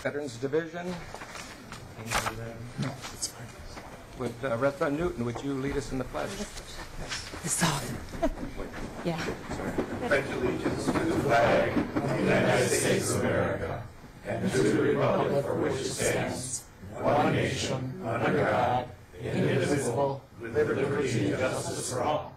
Veterans Division. No, it's fine. Would Reverend Newton, would you lead us in the pledge? It's off. Yeah. Pledge allegiance to the flag of the United States of America and to the republic for which it stands, one nation, under God, indivisible, with liberty and justice for all.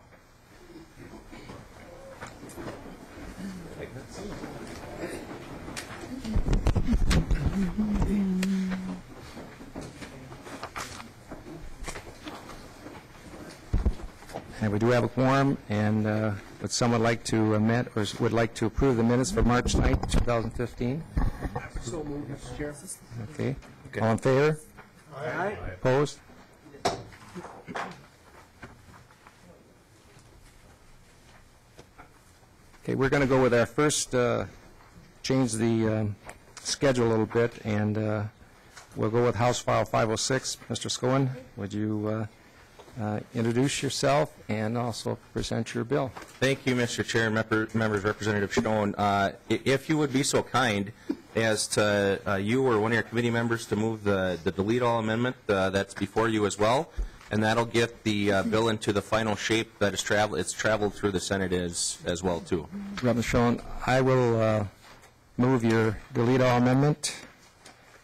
And we do have a quorum, and would someone like to amend or would like to approve the minutes for March 9th, 2015? So moved, Mr. Chair. Okay. All in favor? Aye. Opposed? Okay, we're going to go with our first, change the schedule a little bit, and we'll go with House File 506. Mr. Schoen, would you introduce yourself and also present your bill? Thank you, Mr. Chair, members, Representative Schoen. If you would be so kind as to you or one of your committee members to move the delete all amendment that's before you as well, and that'll get the bill into the final shape that it's traveled through the Senate as well too. Representative Schoen, I will move your delete all amendment.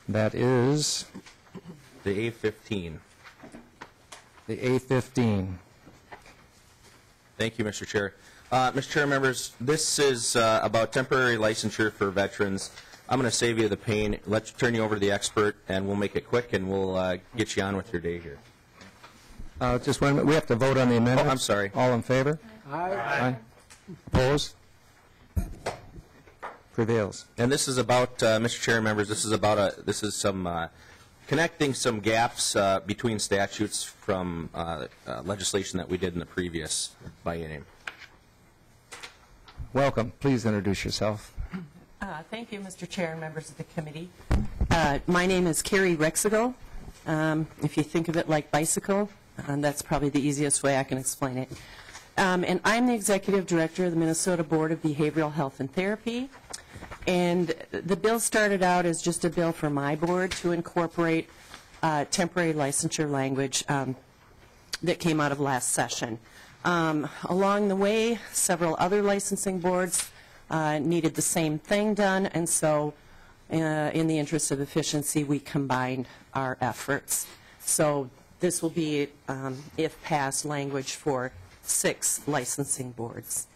That is The A15. the A15. Thank you, Mr. Chair. Mr. Chair, members, this is about temporary licensure for veterans. I'm going to save you the pain. Let's turn you over to the expert, and we'll make it quick, and we'll get you on with your day here. Just 1 minute. We have to vote on the amendment. Oh, I'm sorry. All in favor? Aye. Opposed? Prevails. And this is about, Mr. Chair, members, this is some connecting some gaps between statutes from legislation that we did in the previous biennium. Welcome. Please introduce yourself. Thank you, Mr. Chair and members of the committee. My name is Carrie Rexigo. If you think of it like bicycle, that's probably the easiest way I can explain it. And I'm the Executive Director of the Minnesota Board of Behavioral Health and Therapy. And the bill started out as just a bill for my board to incorporate temporary licensure language that came out of last session. Along the way, several other licensing boards needed the same thing done, and so in the interest of efficiency, we combined our efforts. So this will be, if passed, language for 6 licensing boards.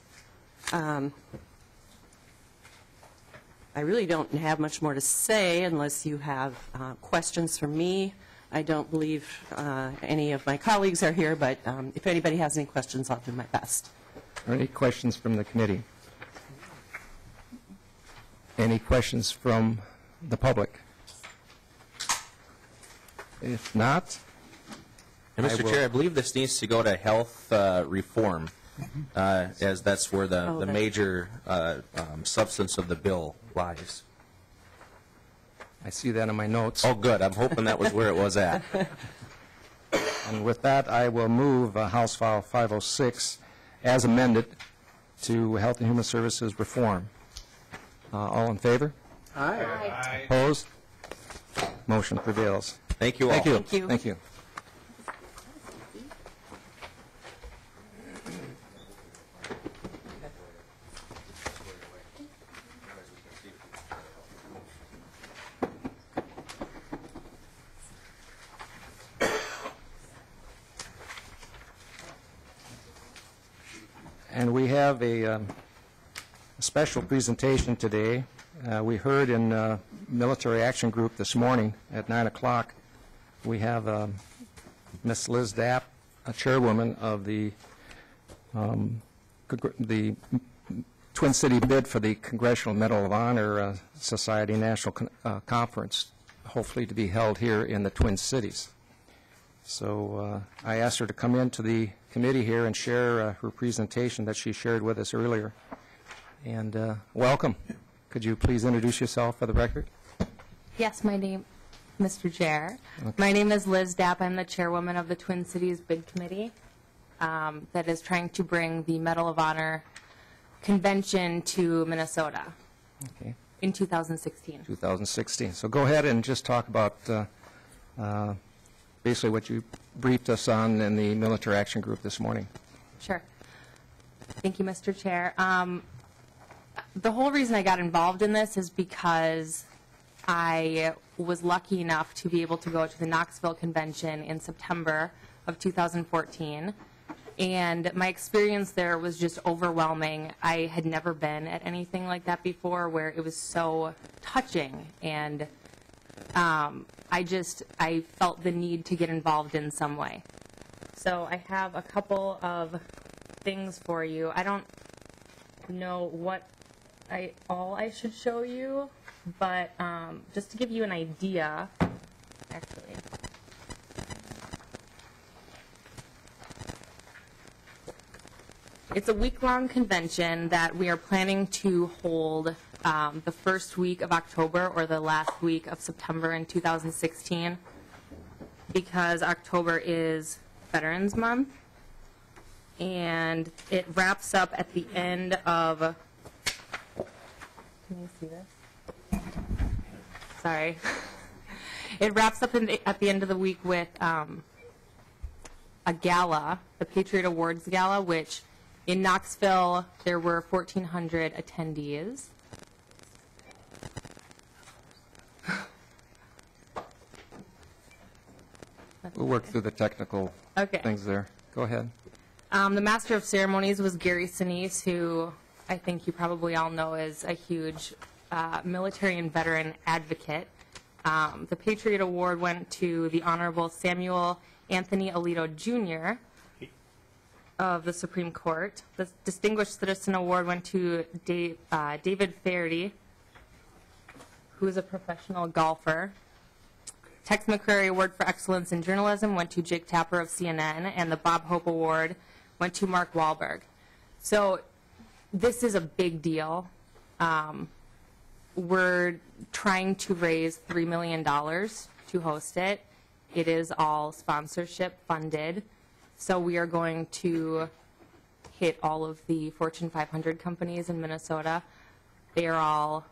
I really don't have much more to say unless you have questions for me. I don't believe any of my colleagues are here, but if anybody has any questions, I'll do my best. Any questions from the committee? Any questions from the public? If not, And Mr. Chair, I believe this needs to go to health reform, as that's where the major substance of the bill lies. I see that in my notes. Oh, good. I'm hoping that was where it was at. And with that, I will move House File 506 as amended to Health and Human Services reform. All in favor? Aye. Opposed? Motion prevails. Thank you all. Thank you. Thank you. Thank you. And we have a special presentation today. We heard in Military Action Group this morning at 9 o'clock, we have Ms. Liz Dapp, a chairwoman of the Twin City bid for the Congressional Medal of Honor Society National Conference, hopefully to be held here in the Twin Cities. So I asked her to come into the committee here and share her presentation that she shared with us earlier. And welcome. Could you please introduce yourself for the record? Yes, my name, Mr. Chair. Okay. My name is Liz Dapp. I'm the chairwoman of the Twin Cities Bid Committee that is trying to bring the Medal of Honor convention to Minnesota. Okay. in 2016. 2016. So go ahead and just talk about basically what you briefed us on in the Military Action Group this morning. Sure. Thank you, Mr. Chair. The whole reason I got involved in this is because I was lucky enough to be able to go to the Knoxville Convention in September of 2014. And my experience there was just overwhelming. I had never been at anything like that before where it was so touching. And I felt the need to get involved in some way. So I have a couple of things for you. I don't know what all I should show you, but just to give you an idea, actually. It's a week-long convention that we are planning to hold the first week of October or the last week of September in 2016, because October is Veterans Month, and it wraps up at the end of, can you see this? Sorry. It wraps up at the end of the week with a gala, the Patriot Awards Gala, which in Knoxville there were 1,400 attendees. We'll work through the technical things there. Go ahead. The Master of Ceremonies was Gary Sinise, who I think you probably all know is a huge military and veteran advocate. The Patriot Award went to the Honorable Samuel Anthony Alito, Jr. of the Supreme Court. The Distinguished Citizen Award went to David Faherty, who is a professional golfer. Tex McCrary Award for Excellence in Journalism went to Jake Tapper of CNN, and the Bob Hope Award went to Mark Wahlberg. So this is a big deal. We're trying to raise $3 million to host it. It is all sponsorship funded. So we are going to hit all of the Fortune 500 companies in Minnesota. They are all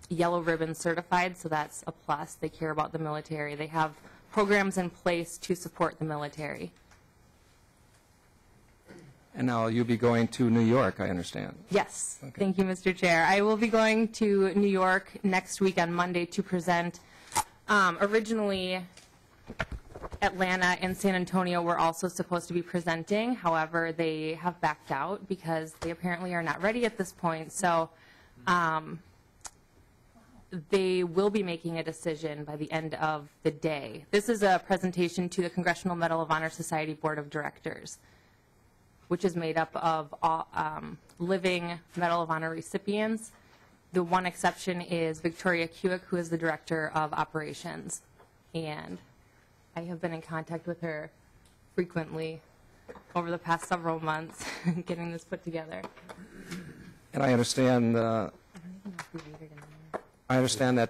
yellow ribbon certified, so that's a plus. They care about the military. They have programs in place to support the military. And now you'll be going to New York, I understand. Yes. Okay. Thank you, Mr. Chair. I will be going to New York next week on Monday to present. Originally, Atlanta and San Antonio were also supposed to be presenting. However, they have backed out because they apparently are not ready at this point. So they will be making a decision by the end of the day. This is a presentation to the Congressional Medal of Honor Society Board of Directors, which is made up of all, living Medal of Honor recipients. The one exception is Victoria Kuick, who is the Director of Operations. And I have been in contact with her frequently over the past several months getting this put together. And I understand that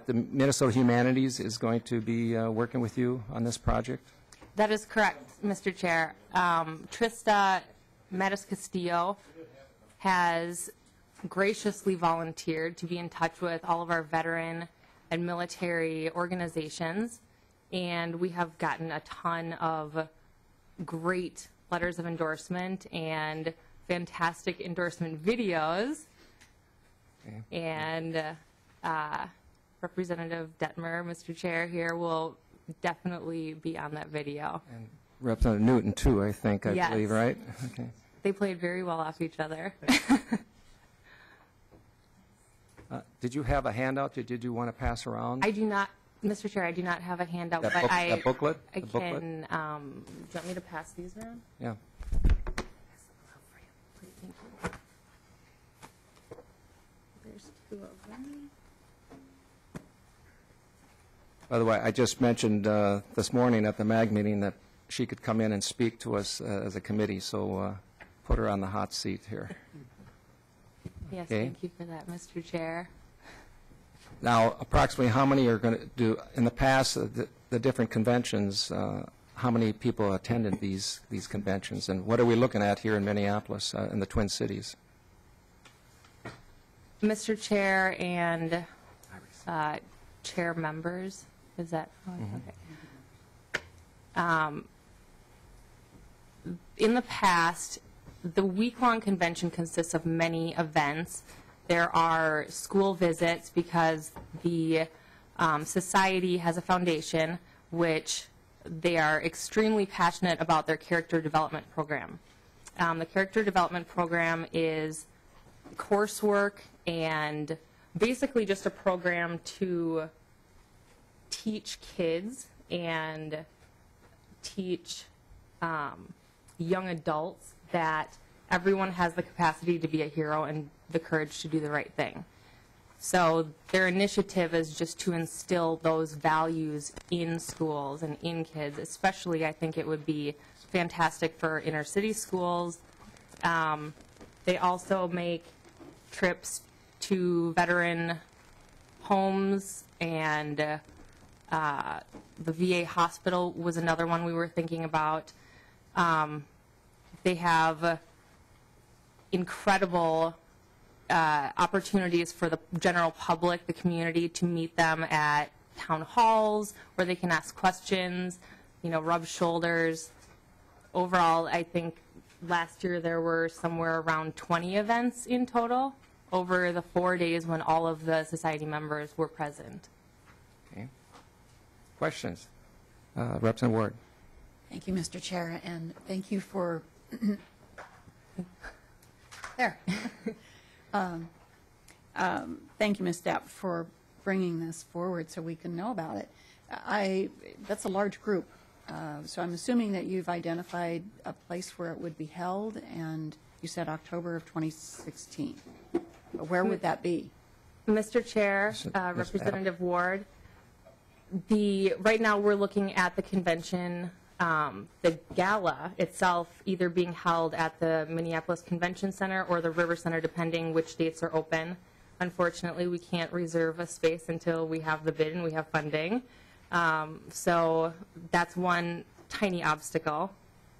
the Minnesota Humanities is going to be working with you on this project? That is correct, Mr. Chair. Trista Mattis Castillo has graciously volunteered to be in touch with all of our veteran and military organizations, and we have gotten a ton of great letters of endorsement and fantastic endorsement videos. Okay. And Representative Dettmer, Mr. Chair, here will definitely be on that video. And Representative Newton, too, I think, I Yes. believe, right? Okay. They played very well off each other. Did you have a handout that did you want to pass around? I do not, Mr. Chair, I do not have a handout, That but book- that booklet? I The booklet? can, do you want me to pass these around? Yeah. Please, thank you. There's two of them. By the way, I just mentioned this morning at the MAG meeting that she could come in and speak to us as a committee, so put her on the hot seat here. Yes, Okay. thank you for that, Mr. Chair. Now, approximately how many are going to do, in the past, the different conventions, how many people attended these conventions, and what are we looking at here in Minneapolis, in the Twin Cities? Mr. Chair and chair members, is that? Okay. In the past, the week-long convention consists of many events. There are school visits because the society has a foundation which they are extremely passionate about their character development program. The character development program is coursework and basically just a program to teach kids and teach young adults that everyone has the capacity to be a hero and the courage to do the right thing. So their initiative is just to instill those values in schools and in kids. Especially, I think it would be fantastic for inner city schools. They also make trips to veteran homes, and the VA hospital was another one we were thinking about. They have incredible opportunities for the general public, the community, to meet them at town halls where they can ask questions, rub shoulders. Overall, I think last year there were somewhere around 20 events in total over the 4 days when all of the society members were present. Okay. Questions? Representative Ward. Thank you, Mr. Chair, and thank you for there. Thank you, Ms. Depp, for bringing this forward so we can know about it. That's a large group, so I'm assuming that you've identified a place where it would be held, and you said October of 2016. Where would that be? Mr. Chair, Representative Ward, right now we're looking at the convention, the gala itself either being held at the Minneapolis Convention Center or the River Center, depending which dates are open. Unfortunately, we can't reserve a space until we have the bid and we have funding. So that's one tiny obstacle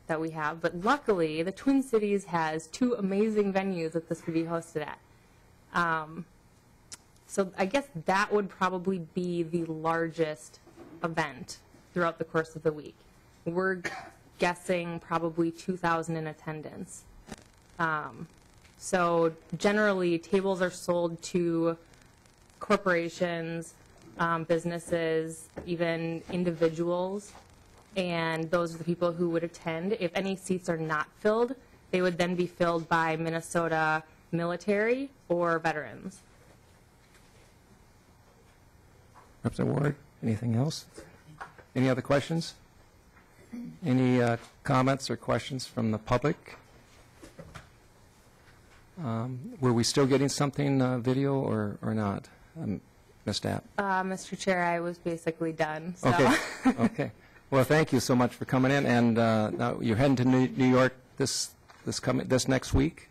that we have. But luckily, the Twin Cities has 2 amazing venues that this could be hosted at. So I guess that would probably be the largest event throughout the course of the week. We're guessing probably 2,000 in attendance. So generally, tables are sold to corporations, businesses, even individuals, and those are the people who would attend. If any seats are not filled, they would then be filled by Minnesota military or veterans. Representative Ward, anything else? Any other questions? Any comments or questions from the public? Were we still getting something video or not? Ms. Dapp? Mr. Chair, I was basically done. So. Okay. Okay. Well, thank you so much for coming in. And now you're heading to New York this next week?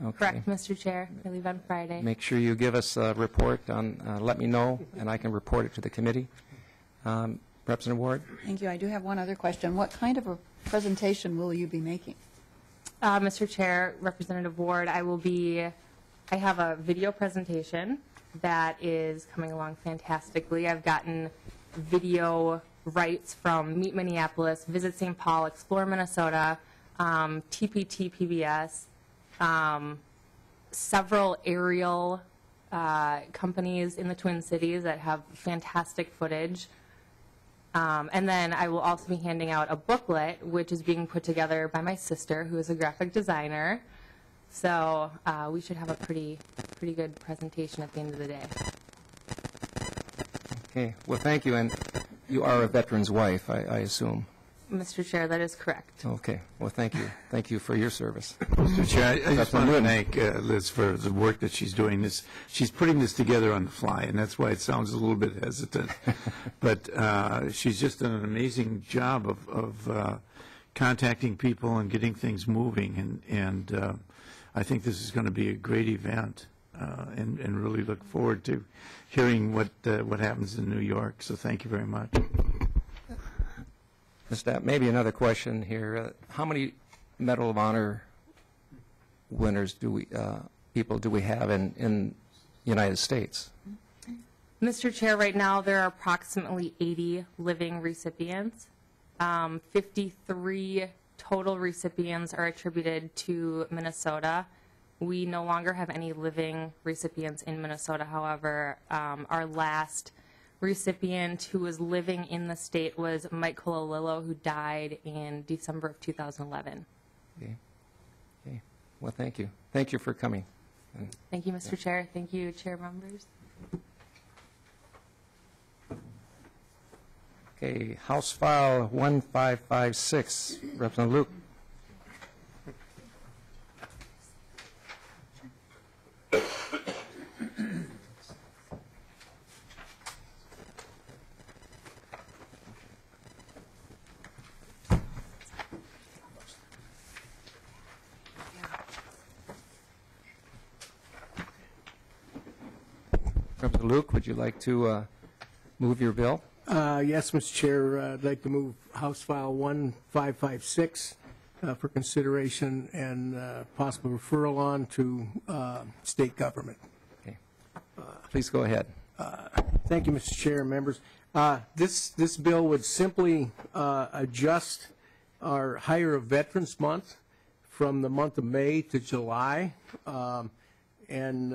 Okay. Correct, Mr. Chair. I leave on Friday. Make sure you give us a report on, let me know, and I can report it to the committee. Representative Ward? Thank you. I do have one other question. What kind of a presentation will you be making? Mr. Chair, Representative Ward, I have a video presentation that is coming along fantastically. I've gotten video rights from Meet Minneapolis, Visit St. Paul, Explore Minnesota, TPT PBS, several aerial companies in the Twin Cities that have fantastic footage. And then I will also be handing out a booklet, which is being put together by my sister, who is a graphic designer. So we should have a pretty good presentation at the end of the day. Okay. Well, thank you. And you are a veteran's wife, I assume. Mr. Chair, that is correct. Okay. Well, thank you. Thank you for your service. Mr. Chair, I just want to thank Liz for the work that she's doing. She's putting this together on the fly, and that's why it sounds a little bit hesitant. But she's just done an amazing job of contacting people and getting things moving, and I think this is going to be a great event, and really look forward to hearing what happens in New York. So thank you very much. Ms. Dapp, maybe another question here. How many Medal of Honor winners do we people do we have in the United States? Mr. Chair, right now there are approximately 80 living recipients. 53 total recipients are attributed to Minnesota. We no longer have any living recipients in Minnesota. However, our last recipient who was living in the state was Mike Cololillo, who died in December of 2011. Okay. Okay. Well, thank you. Thank you for coming. Thank you, Mr. Chair. Thank you, chair members. Okay, House File 1556, Representative Luke. Representative Luke, would you like to move your bill? Yes, Mr. Chair, I'd like to move House File 1556 for consideration and possible referral on to state government. Okay. Please go ahead. Thank you, Mr. Chair and members. This bill would simply adjust our Hire a Veterans Month from the month of May to July. And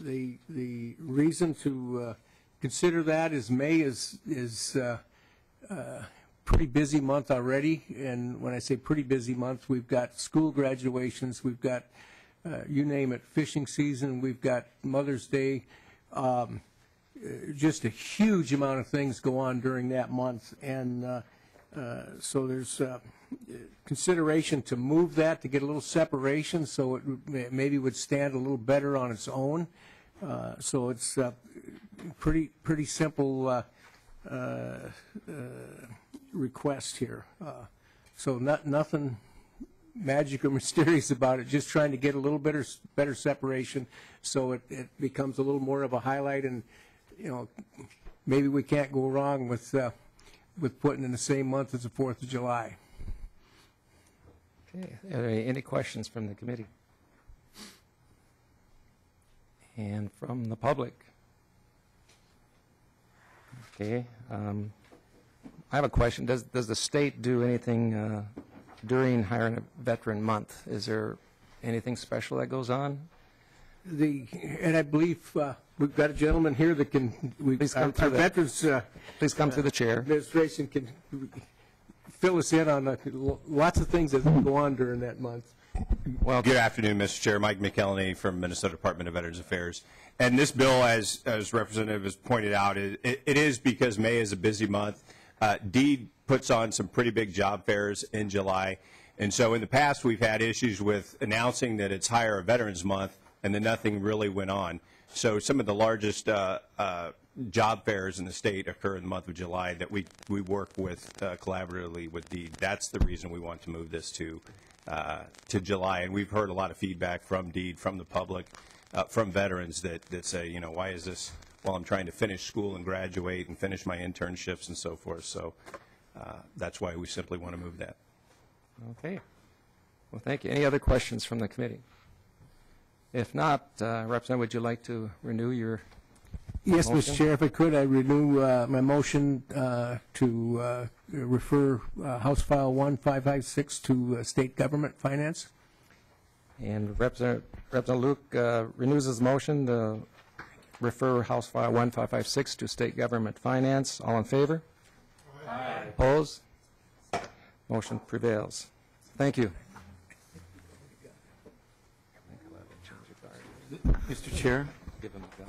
the reason to consider that is May is pretty busy month already, and when I say pretty busy month, we've got school graduations, we've got you name it, fishing season, we've got Mother's Day, just a huge amount of things go on during that month, and so there's consideration to move that to get a little separation, so it maybe would stand a little better on its own. So it's pretty simple request here. So nothing magic or mysterious about it, just trying to get a little better separation so it becomes a little more of a highlight, and maybe we can't go wrong with putting in the same month as the 4th of July. Okay. Are there any questions from the committee? And from the public? Okay. I have a question. Does the state do anything during Hiring a Veteran Month? Is there anything special that goes on? And I believe we've got a gentleman here that can. Please come to our the veterans. Please come to the chair. Administration can fill us in on lots of things that go on during that month. Well, good afternoon, Mr. Chair. Mike McElhenney from Minnesota Department of Veterans Affairs. And this bill, as Representative has pointed out, it is because May is a busy month. DEED puts on some pretty big job fairs in July. And so in the past, we've had issues with announcing that it's Hire a Veterans Month, and then nothing really went on. So some of the largest job fairs in the state occur in the month of July that we work with collaboratively with DEED. That's the reason we want to move this to July. And we've heard a lot of feedback from DEED, from the public, from veterans that say, why is this while I'm trying to finish school and graduate and finish my internships and so forth. So that's why we simply want to move that. Okay. Well, thank you. Any other questions from the committee? If not, Representative, would you like to renew your Yes, motion? Mr. Chair, if I could, I renew my motion to refer House File 1556 to State Government Finance. And Representative Luke renews his motion to refer House File 1556 to State Government Finance. All in favor? Aye. Opposed? Motion prevails. Thank you. Mr. Chair?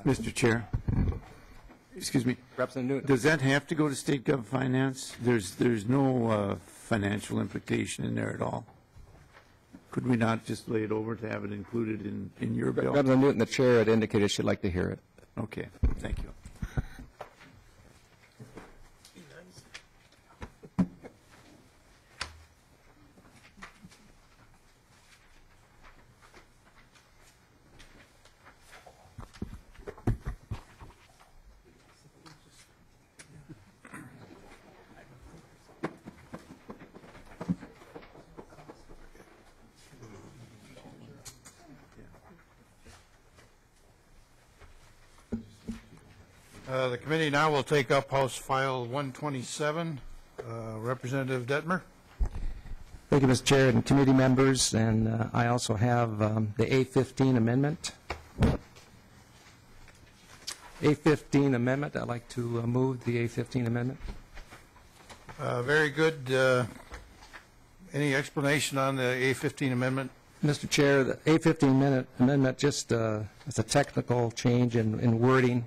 Mr. Chair? Excuse me. Representative Newton. Does that have to go to State Gov Finance? There's no financial implication in there at all. Could we not just lay it over to have it included in your bill? Representative Newton, the chair, had indicated she'd like to hear it. Okay, thank you. The committee now will take up House File 127. Representative Dettmer. Thank you, Mr. Chair and committee members, and I also have the A15 amendment. A15 amendment, I'd like to move the A15 amendment. Very good. Any explanation on the A15 amendment? Mr. Chair, the A15 amendment just is a technical change in wording,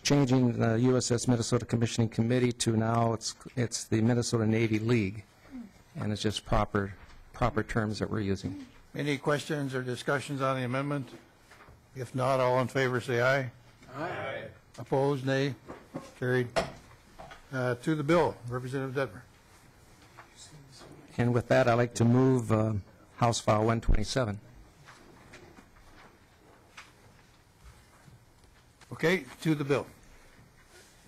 changing the USS Minnesota Commissioning Committee to now it's the Minnesota Navy League, and it's just proper terms that we're using. Any questions or discussions on the amendment? If not, all in favor say aye. Aye. Opposed, nay. Carried. To the bill, Representative Dettmer. And with that, I'd like to move House File 127. Okay, to the bill.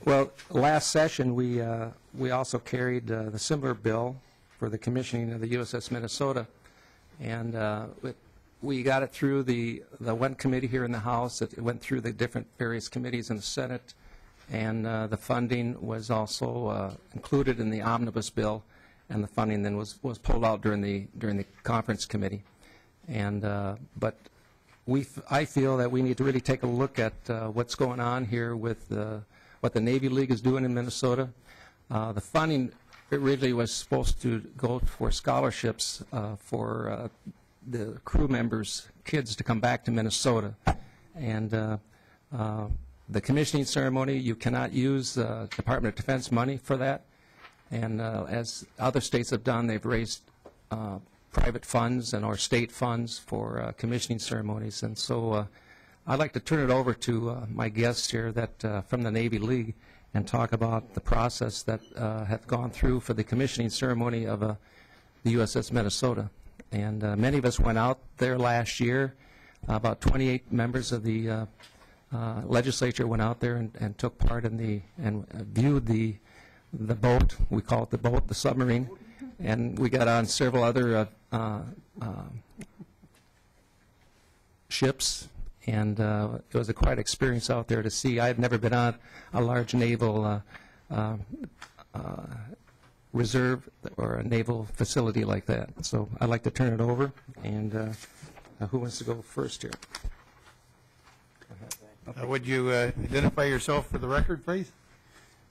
Well, last session, we also carried the similar bill for the commissioning of the USS Minnesota, and we got it through the one committee here in the House. It went through the different various committees in the Senate, and the funding was also included in the omnibus bill, and the funding then was pulled out during the conference committee. And but I feel that we need to really take a look at what's going on here with what the Navy League is doing in Minnesota. The funding originally was supposed to go for scholarships for the crew members' kids to come back to Minnesota. And the commissioning ceremony, you cannot use Department of Defense money for that. And as other states have done, they've raised private funds and or state funds for commissioning ceremonies. And so I'd like to turn it over to my guests here that from the Navy League and talk about the process that have gone through for the commissioning ceremony of the USS Minnesota. And many of us went out there last year. About 28 members of the legislature went out there and took part in and viewed the boat. We call it the boat, the submarine. And we got on several other ships, and it was a quite experience out there to see. I've never been on a large naval reserve or a naval facility like that. So I'd like to turn it over, and who wants to go first here? Would you identify yourself for the record, please,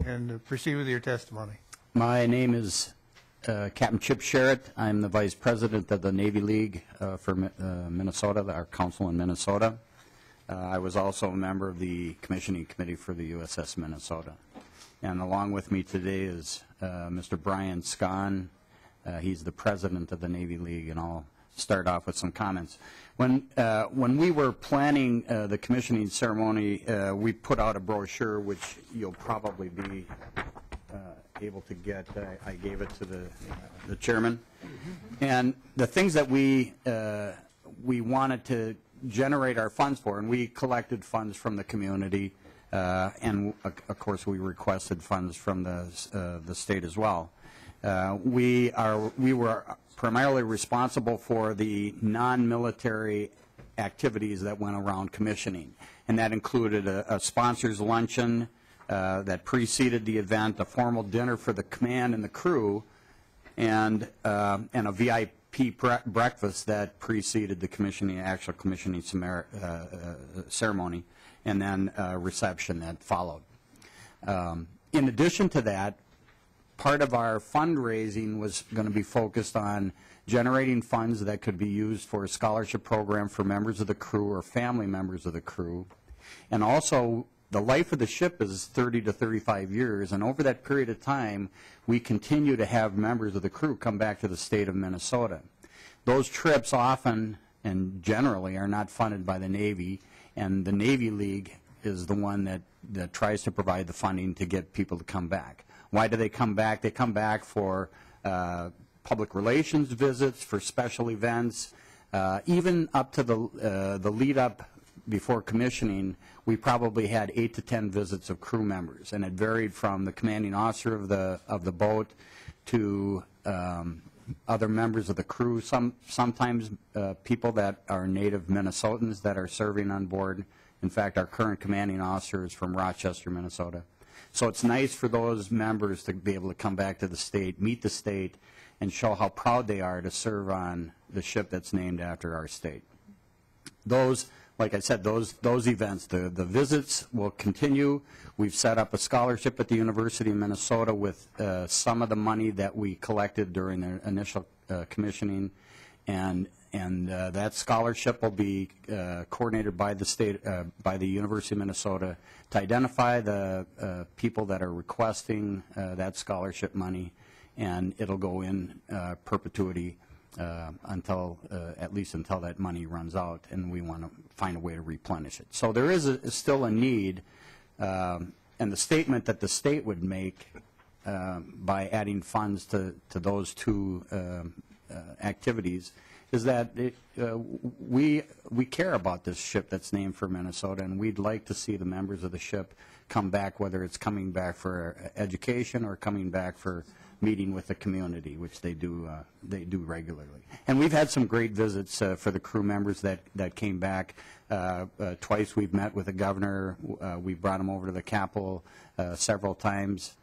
and proceed with your testimony? My name is Captain Chip Sherritt. I'm the Vice President of the Navy League for Minnesota, our council in Minnesota. I was also a member of the commissioning committee for the USS Minnesota. And along with me today is Mr. Brian Schoen. He's the President of the Navy League, and I'll start off with some comments. When we were planning the commissioning ceremony, we put out a brochure, which you'll probably be able to get. I gave it to the chairman. And the things that we wanted to generate our funds for, and we collected funds from the community, and of course we requested funds from the state as well. We were primarily responsible for the non-military activities that went around commissioning, and that included a sponsors luncheon that preceded the event, a formal dinner for the command and the crew, and a VIP breakfast that preceded the actual commissioning ceremony, and then a reception that followed. In addition to that, part of our fundraising was going to be focused on generating funds that could be used for a scholarship program for members of the crew or family members of the crew. And also, the life of the ship is 30 to 35 years, and over that period of time, we continue to have members of the crew come back to the state of Minnesota. Those trips often and generally are not funded by the Navy, and the Navy League is the one that tries to provide the funding to get people to come back. Why do they come back? They come back for public relations visits, for special events, even up to the lead-up before commissioning. We probably had 8 to 10 visits of crew members, and it varied from the commanding officer of the boat to other members of the crew. Sometimes people that are native Minnesotans that are serving on board, In fact, our current commanding officer is from Rochester, Minnesota. So it's nice for those members to be able to come back to the state, meet the state, and show how proud they are to serve on the ship that's named after our state. Those, like I said, those events, the visits will continue. We've set up a scholarship at the University of Minnesota with some of the money that we collected during the initial commissioning, and that scholarship will be coordinated by the state, by the University of Minnesota, to identify the people that are requesting that scholarship money, and it'll go in perpetuity until, at least until that money runs out, and we want to find a way to replenish it. So there is still a need, and the statement that the state would make by adding funds to those two activities is that we care about this ship that's named for Minnesota, and we'd like to see the members of the ship come back, whether it's coming back for education or coming back for meeting with the community, which they do regularly. And we've had some great visits for the crew members that came back. Twice we've met with the governor. We brought him over to the Capitol several times.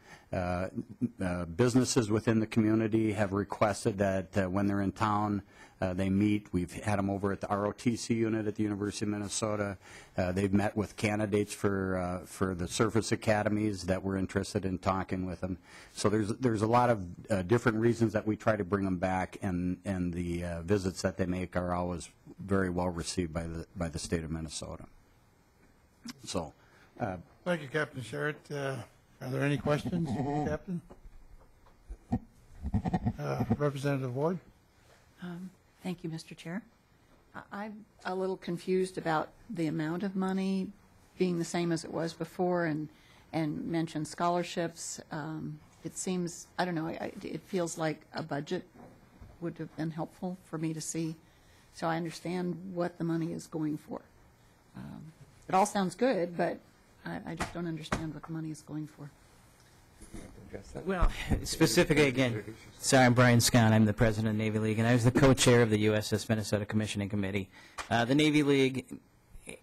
Businesses within the community have requested that when they're in town, they meet. We've had them over at the ROTC unit at the University of Minnesota. They've met with candidates for the surface academies that were interested in talking with them. So there's a lot of different reasons that we try to bring them back, and the visits that they make are always very well received by the state of Minnesota. So, thank you, Captain Sherritt. Are there any questions, Captain? Representative Ward? Thank you, Mr. Chair. I'm a little confused about the amount of money being the same as it was before, and mentioned scholarships. It seems, I don't know, it feels like a budget would have been helpful for me to see, so I understand what the money is going for. It all sounds good, but I just don't understand what the money is going for. Well, specifically, again, sorry, I'm Brian Schoen. I'm the president of the Navy League, and I was the co-chair of the USS Minnesota Commissioning Committee. The Navy League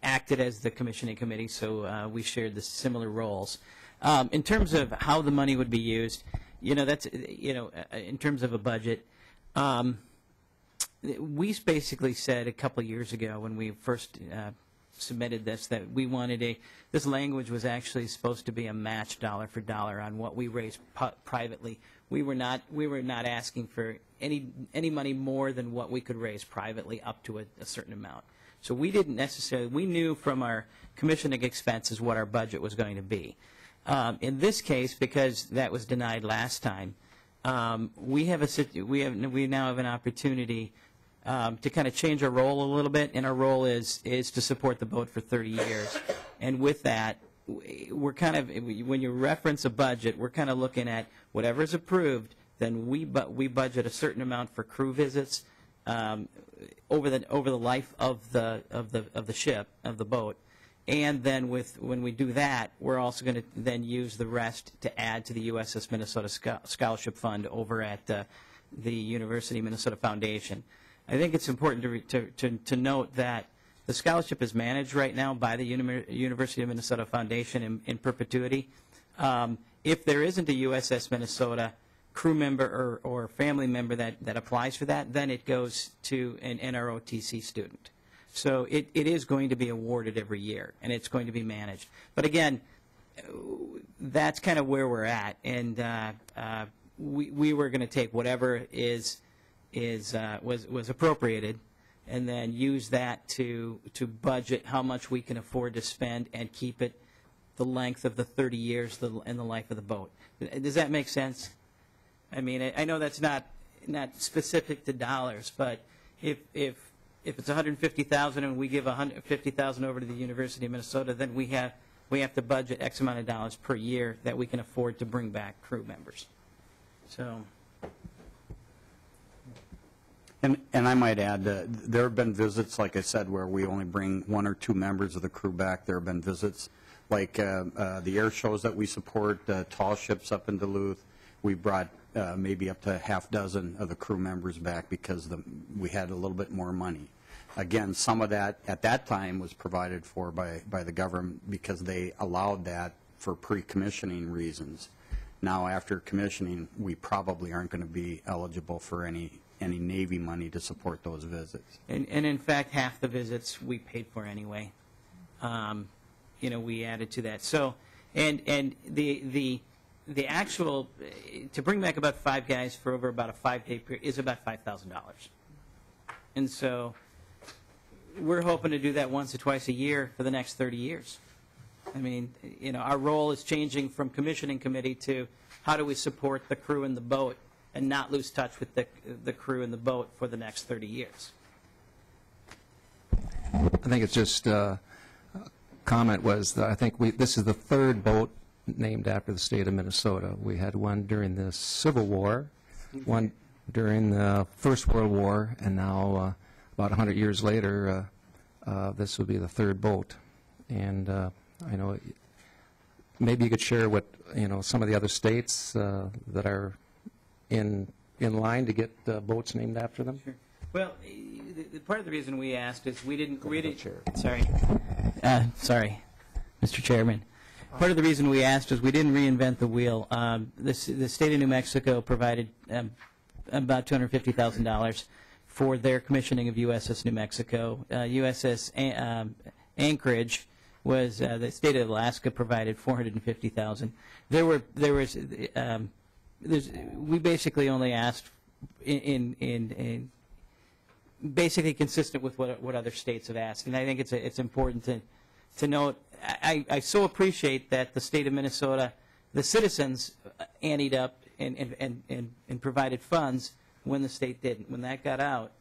acted as the commissioning committee, so we shared the similar roles. In terms of how the money would be used, that's, in terms of a budget, we basically said a couple of years ago when we first submitted this that we wanted this language was actually supposed to be a match dollar for dollar on what we raised privately. We were not asking for any money more than what we could raise privately up to a certain amount. So we didn't necessarily, we knew from our commissioning expenses what our budget was going to be. In this case, because that was denied last time, we now have an opportunity to kind of change our role a little bit, and our role is to support the boat for 30 years. And with that, we're kind of, when you reference a budget, we're kind of looking at whatever is approved, then we budget a certain amount for crew visits over the life of the ship, of the boat. And then when we do that, we're also going to then use the rest to add to the USS Minnesota Scholarship Fund over at the University of Minnesota Foundation. I think it's important to note that the scholarship is managed right now by the University of Minnesota Foundation in perpetuity. If there isn't a USS Minnesota crew member or family member that applies for that, then it goes to an NROTC student. So it is going to be awarded every year, and it's going to be managed. But again, that's kind of where we're at, and we were going to take whatever was appropriated, and then use that to budget how much we can afford to spend and keep it the length of the 30 years and the life of the boat. Does that make sense? I mean, I know that's not specific to dollars, but if it's $150,000 and we give $150,000 over to the University of Minnesota, then we have to budget X amount of dollars per year that we can afford to bring back crew members. So. And I might add, there have been visits, like I said, where we only bring 1 or 2 members of the crew back. There have been visits like the air shows that we support, tall ships up in Duluth. We brought maybe up to half dozen of the crew members back because we had a little bit more money. Again, some of that at that time was provided for by the government because they allowed that for pre-commissioning reasons. Now, after commissioning, we probably aren't going to be eligible for any Navy money to support those visits. And in fact, half the visits we paid for anyway. We added to that. So, and the actual, to bring back about 5 guys for over about a 5-day period is about $5,000. And so we're hoping to do that once or twice a year for the next 30 years. I mean, our role is changing from commissioning committee to how do we support the crew and the boat and not lose touch with the crew and the boat for the next 30 years. I think it's just comment was that I think this is the 3rd boat named after the state of Minnesota. We had one during the Civil War, one during the First World War, and now about 100 years later, this will be the 3rd boat. And I know maybe you could share what some of the other states that are in line to get boats named after them. Sure. Well, part of the reason we asked is we didn't. Sorry, Mr. Chairman. Part of the reason we asked is we didn't reinvent the wheel. The state of New Mexico provided about $250,000 for their commissioning of USS New Mexico. USS Anchorage was the state of Alaska provided $450,000. We basically only asked in basically consistent with what other states have asked, and I think it's important to note. I so appreciate that the state of Minnesota, the citizens, anteed up and provided funds when the state didn't. When that got out,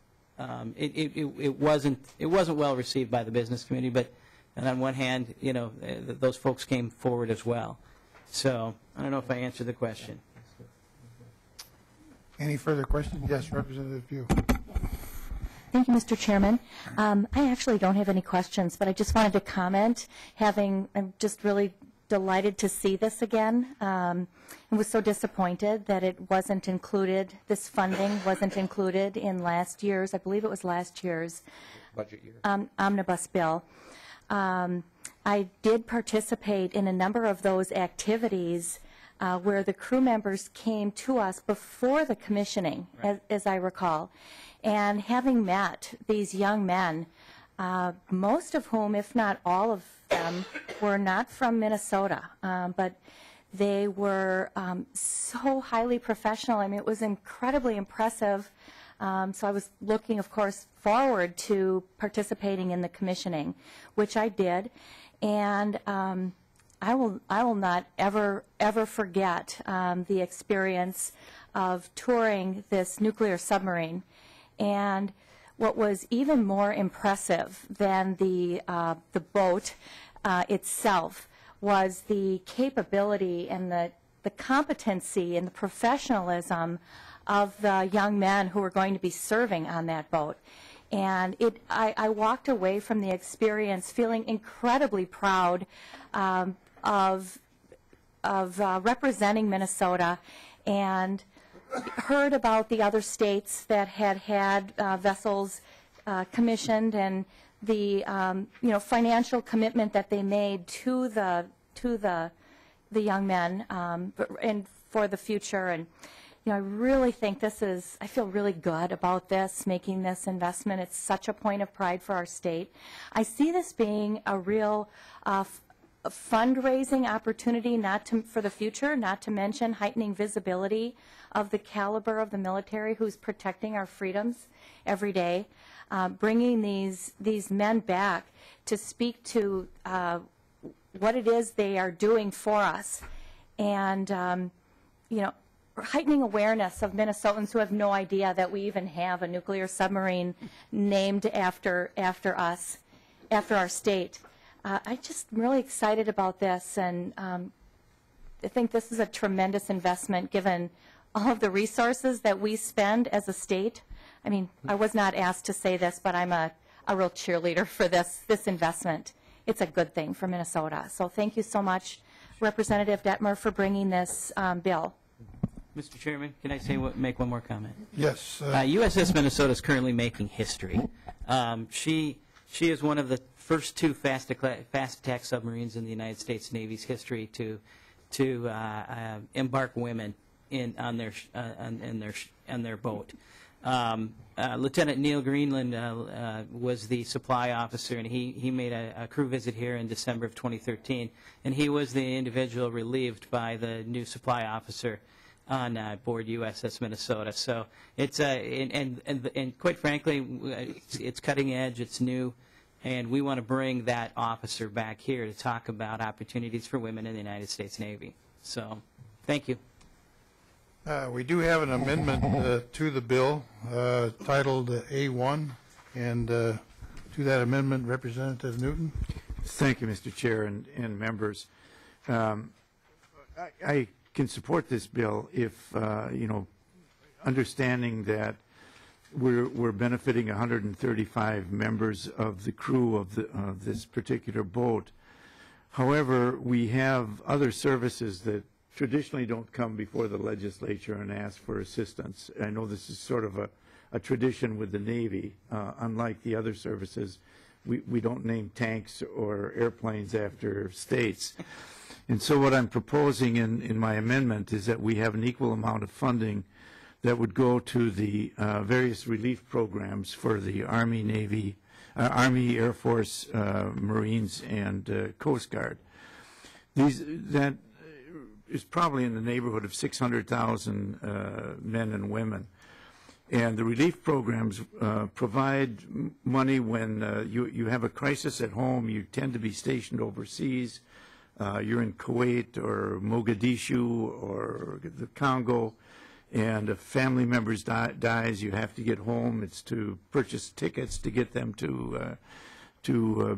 it wasn't well received by the business community. But and on one hand, those folks came forward as well. So I don't know if I answered the question. Any further questions? Yes, Representative Pugh. Thank you, Mr. Chairman. I actually don't have any questions, but I just wanted to comment. I'm just really delighted to see this again. I was so disappointed that it wasn't included, this funding wasn't included in last year's, I believe it was last year's budget year omnibus bill. I did participate in a number of those activities where the crew members came to us before the commissioning, right, as I recall. And having met these young men, most of whom, if not all of them, were not from Minnesota, but they were so highly professional. I mean, it was incredibly impressive. So I was looking, of course, forward to participating in the commissioning, which I did. And I will not ever forget the experience of touring this nuclear submarine. And what was even more impressive than the boat itself was the capability and the competency and the professionalism of the young men who were going to be serving on that boat. And I walked away from the experience feeling incredibly proud of representing Minnesota, and heard about the other states that had vessels commissioned, and the financial commitment that they made to the young men and for the future. And I really think I feel really good about this, making this investment. It's such a point of pride for our state. I see this being a real fundraising opportunity for the future, not to mention heightening visibility of the caliber of the military who's protecting our freedoms every day, bringing these men back to speak to what it is they are doing for us, and heightening awareness of Minnesotans who have no idea that we even have a nuclear submarine named after us, after our state. I'm just really excited about this, and I think this is a tremendous investment given all of the resources that we spend as a state. I mean, I was not asked to say this, but I'm a real cheerleader for this investment. It's a good thing for Minnesota. So thank you so much, Representative Dettmer, for bringing this bill. Mr. Chairman, can I make one more comment? Yes. USS Minnesota is currently making history. She is one of the first two fast attack submarines in the United States Navy's history to embark women on their boat. Lieutenant Neil Greenland was the supply officer, and he made a crew visit here in December of 2013, and he was the individual relieved by the new supply officer on board USS Minnesota. So it's and quite frankly, it's cutting edge, it's new, and we want to bring that officer back here to talk about opportunities for women in the United States Navy. So, thank you. We do have an amendment to the bill titled A1, and to that amendment, Representative Newton. Thank you, Mr. Chair and members. I can support this bill if, understanding that we're benefiting 135 members of the crew of this particular boat. However, we have other services that traditionally don't come before the legislature and ask for assistance. I know this is sort of a tradition with the Navy. Unlike the other services, we don't name tanks or airplanes after states. And so what I'm proposing in my amendment is that we have an equal amount of funding that would go to the various relief programs for the Army, Navy, Army, Air Force, Marines, and Coast Guard. That is probably in the neighborhood of 600,000 men and women. And the relief programs provide money when you have a crisis at home. You tend to be stationed overseas. You're in Kuwait or Mogadishu or the Congo, and a family member dies. You have to get home. It's to purchase tickets to get them to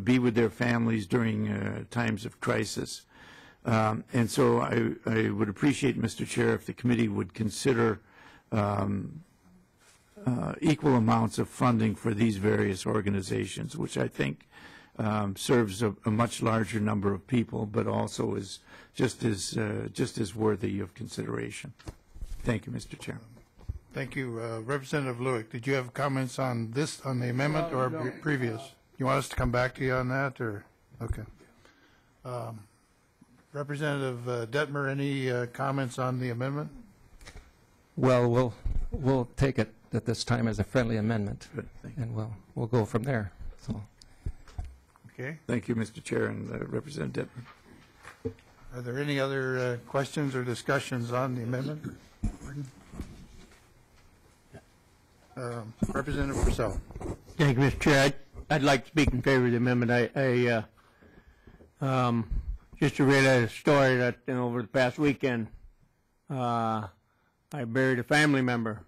be with their families during times of crisis. And so I would appreciate, Mr. Chair, if the committee would consider equal amounts of funding for these various organizations, which I think serves a much larger number of people, but also is just as worthy of consideration. Thank you, Mr. Chair. Thank you. Representative Lueck, did you have comments on this, on the amendment, or previous? You want us to come back to you on that, or? Okay. Representative Dettmer, any comments on the amendment? Well, we'll take it at this time as a friendly amendment, and we'll go from there. So. Okay. Thank you, Mr. Chair, and Representative Dettmer. Are there any other questions or discussions on the amendment? Representative Purcell. Thank you, Mr. Chair. I'd like to speak in favor of the amendment. Just to read a story that over the past weekend, I buried a family member.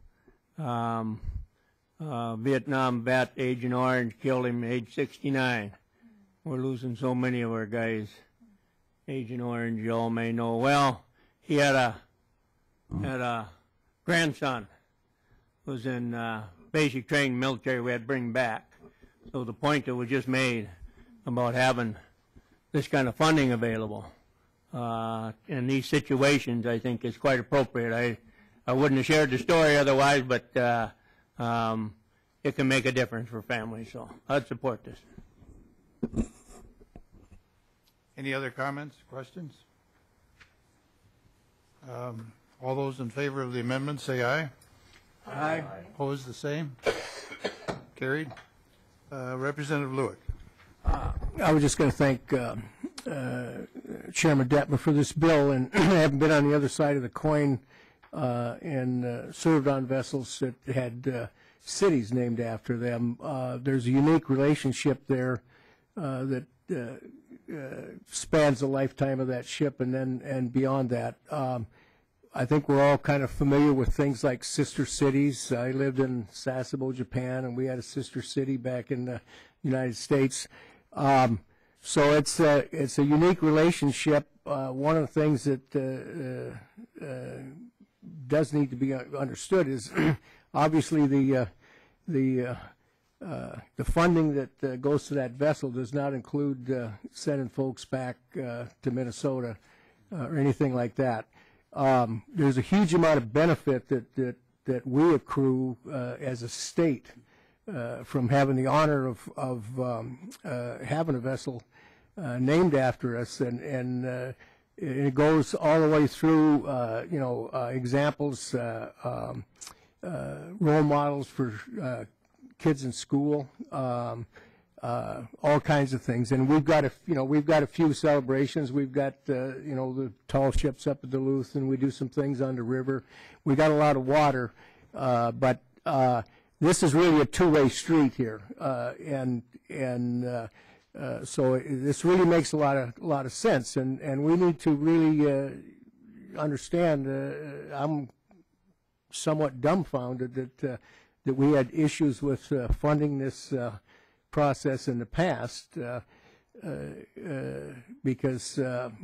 Vietnam vet, Agent Orange, killed him age 69. We're losing so many of our guys. Agent Orange, you all may know well. He had a grandson who was in basic training military we had to bring back. So the point that was just made about having this kind of funding available in these situations, I think, is quite appropriate. I wouldn't have shared the story otherwise, but it can make a difference for families, so I'd support this. Any other comments, questions? All those in favor of the amendment say aye. Aye. Opposed, the same. Carried. Representative Lueck. I was just going to thank Chairman Dettmer for this bill, and I haven't been on the other side of the coin and served on vessels that had cities named after them. There's a unique relationship there that spans the lifetime of that ship and beyond that. I think we're all kind of familiar with things like sister cities. I lived in Sasebo, Japan, and we had a sister city back in the United States. So it's a unique relationship. One of the things that does need to be understood is obviously the funding that goes to that vessel does not include sending folks back to Minnesota or anything like that. there's a huge amount of benefit that we accrue as a state from having the honor of having a vessel named after us, and it goes all the way through, examples, role models for kids in school, all kinds of things. And we've got a few celebrations. We've got the tall ships up at Duluth, and we do some things on the river. We got a lot of water, but this is really a two-way street here, so this really makes a lot of sense, and we need to really understand. I'm somewhat dumbfounded that we had issues with funding this process in the past, because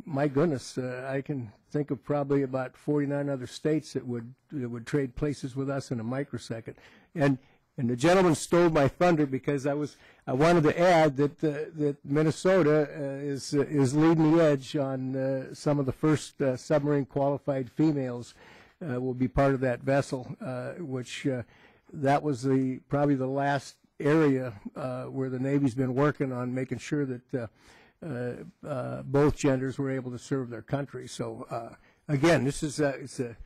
my goodness, I can think of probably about 49 other states that would trade places with us in a microsecond. And the gentleman stole my thunder, because I wanted to add that Minnesota is leading the edge on some of the first submarine qualified females will be part of that vessel, which that was probably the last area where the Navy's been working on making sure that both genders were able to serve their country. So again, this is a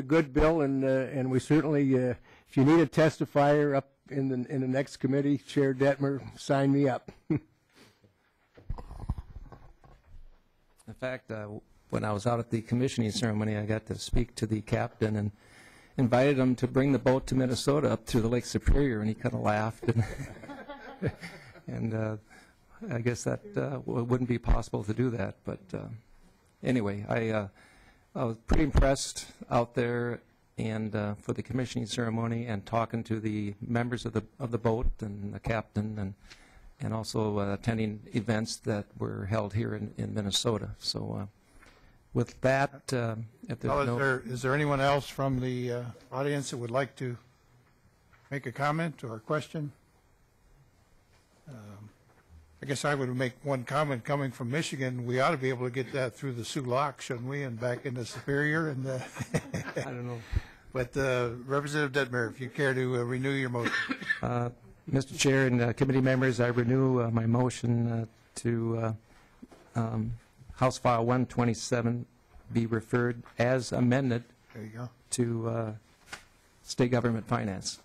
good bill, and we certainly, if you need a testifier up in the next committee, Chair Dettmer, sign me up. In fact, when I was out at the commissioning ceremony, I got to speak to the captain and invited him to bring the boat to Minnesota up through the Lake Superior, and he kind of laughed. And I guess that wouldn't be possible to do that. But anyway, I was pretty impressed out there and for the commissioning ceremony, and talking to the members of the boat and the captain, and also attending events that were held here in Minnesota. So with that, if there's is there anyone else from the audience that would like to make a comment or a question? I guess I would make one comment. Coming from Michigan, we ought to be able to get that through the Soo Lock, shouldn't we, and back into Superior. And I don't know. But Representative Dettmer, if you care to renew your motion. Mr. Chair and committee members, I renew my motion to House File 127 be referred as amended There you go. to State Government Finance.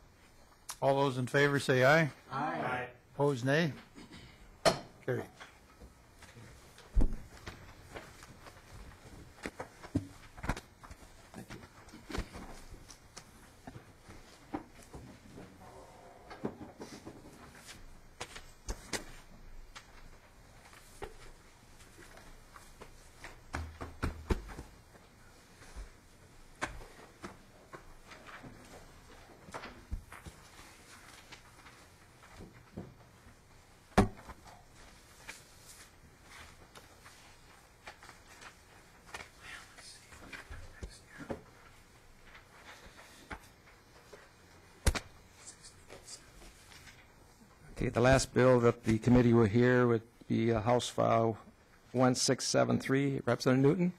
All those in favor say aye. Aye. Opposed, nay. Carried. Okay, the last bill that the committee will hear would be House File 1673. Representative Newton.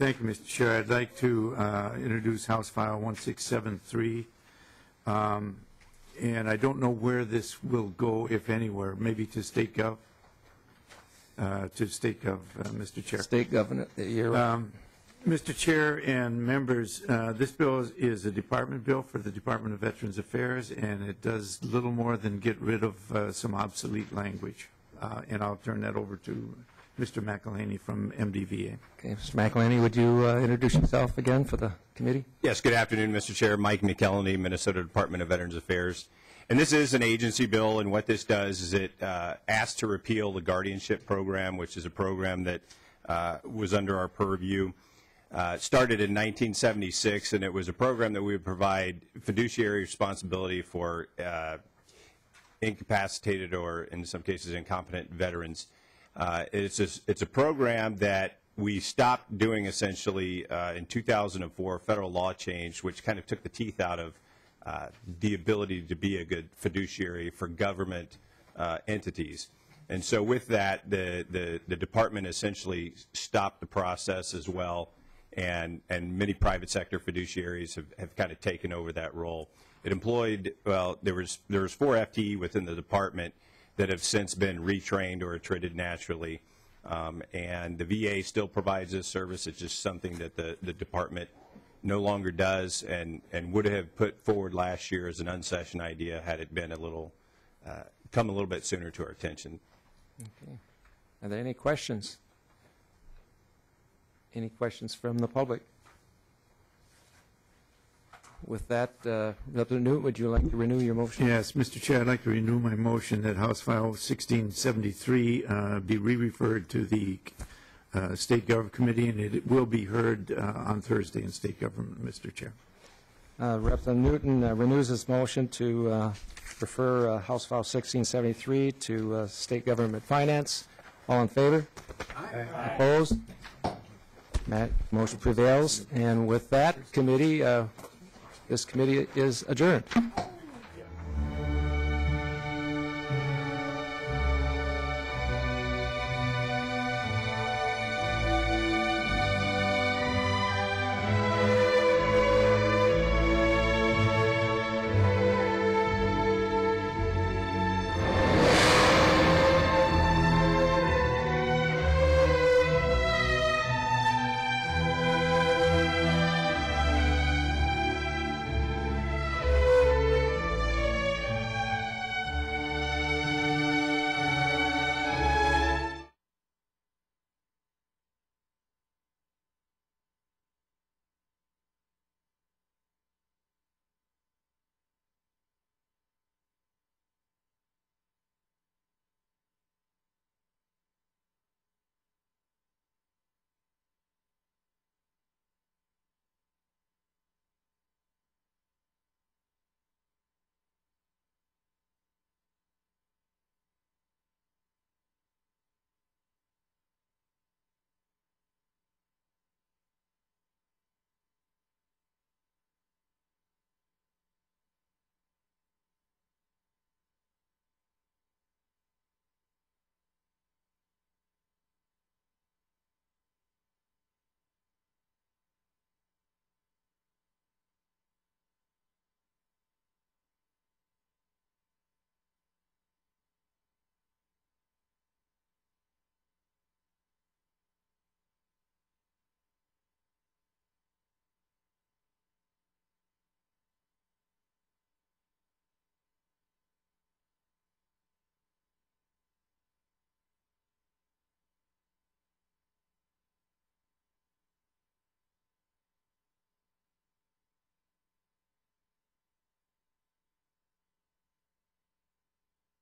Thank you, Mr. Chair. I'd like to introduce House File 1673. And I don't know where this will go, if anywhere, maybe to State Gov. Mr. Chair. State Governor, you're right. Mr. Chair and members, this bill is a department bill for the Department of Veterans Affairs, and it does little more than get rid of some obsolete language. And I'll turn that over to Mr. McElhaney from MDVA. Okay, Mr. McElhaney, would you introduce yourself again for the committee? Yes, good afternoon, Mr. Chair. Mike McElhaney, Minnesota Department of Veterans Affairs. And this is an agency bill, and what this does is it asks to repeal the guardianship program, which is a program that was under our purview. Started in 1976, and it was a program that we would provide fiduciary responsibility for incapacitated or, in some cases, incompetent veterans. It's a program that we stopped doing essentially in 2004. Federal law changed, which kind of took the teeth out of the ability to be a good fiduciary for government entities. And so with that, the department essentially stopped the process as well. and many private sector fiduciaries have kind of taken over that role. It employed, well, there was 4 FTE within the department that have since been retrained or attrited naturally, and the VA still provides this service. It's just something that the department no longer does, and would have put forward last year as an unsession idea had it been a little come a little bit sooner to our attention. Okay. Are there any questions? Any questions from the public? With that, Representative Newton, would you like to renew your motion? Yes, Mr. Chair, I'd like to renew my motion that House File 1673 be re-referred to the State Government Committee, and it will be heard on Thursday in State Government, Mr. Chair. Representative Newton renews his motion to refer House File 1673 to State Government Finance. All in favor? Aye. Opposed? Motion prevails. And with that, committee, this committee is adjourned.